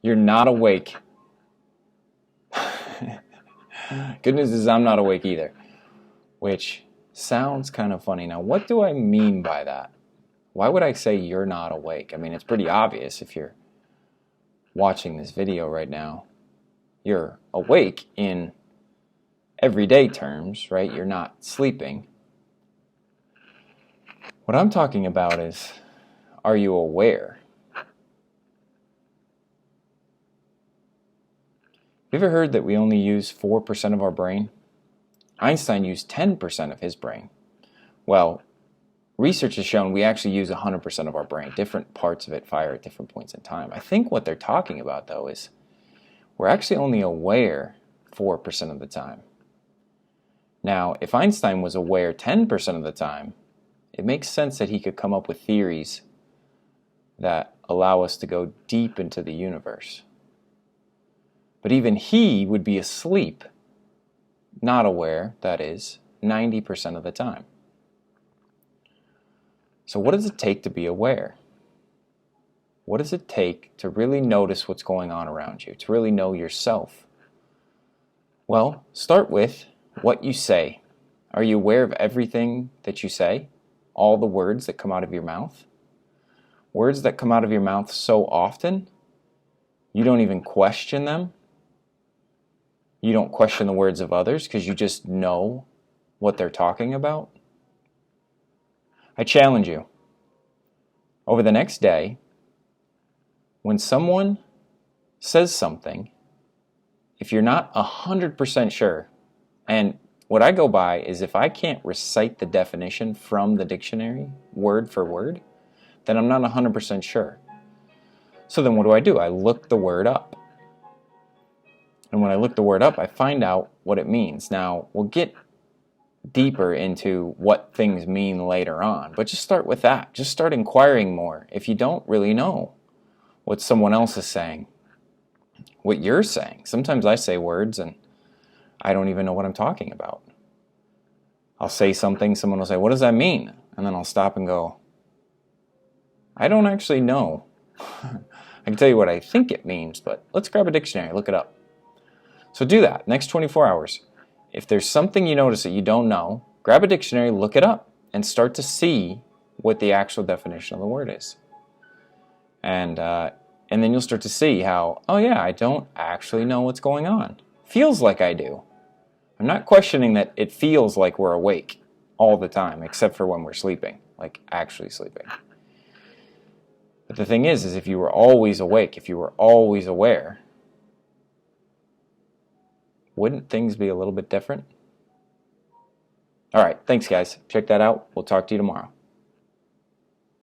You're not awake. Good news is I'm not awake either, which sounds kind of funny. Now, what do I mean by that? Why would I say you're not awake? I mean, it's pretty obvious if you're watching this video right now. You're awake in everyday terms, right? You're not sleeping. What I'm talking about is, are you aware? Have you ever heard that we only use 4% of our brain? Einstein used 10% of his brain. Well, research has shown we actually use 100% of our brain. Different parts of it fire at different points in time. I think what they're talking about, though, is we're actually only aware 4% of the time. Now, if Einstein was aware 10% of the time, it makes sense that he could come up with theories that allow us to go deep into the universe. But even he would be asleep, not aware, that is, 90% of the time. So what does it take to be aware? What does it take to really notice what's going on around you, to really know yourself? Well, start with what you say. Are you aware of everything that you say? All the words that come out of your mouth? Words that come out of your mouth so often, you don't even question them. You don't question the words of others because you just know what they're talking about. I challenge you, over the next day, when someone says something, if you're not 100% sure, and what I go by is if I can't recite the definition from the dictionary, word for word, then I'm not 100% sure. So then what do? I look the word up. And when I look the word up, I find out what it means. Now, we'll get deeper into what things mean later on, but just start with that. Just start inquiring more if you don't really know what someone else is saying, what you're saying. Sometimes I say words and I don't even know what I'm talking about. I'll say something, someone will say, "What does that mean?" And then I'll stop and go, I don't actually know. I can tell you what I think it means, but let's grab a dictionary, look it up. So do that, next 24 hours. If there's something you notice that you don't know, grab a dictionary, look it up, and start to see what the actual definition of the word is. And then you'll start to see how, oh yeah, I don't actually know what's going on. Feels like I do. I'm not questioning that it feels like we're awake all the time, except for when we're sleeping, like actually sleeping. But the thing is if you were always awake, if you were always aware, wouldn't things be a little bit different? All right, thanks guys. Check that out. We'll talk to you tomorrow.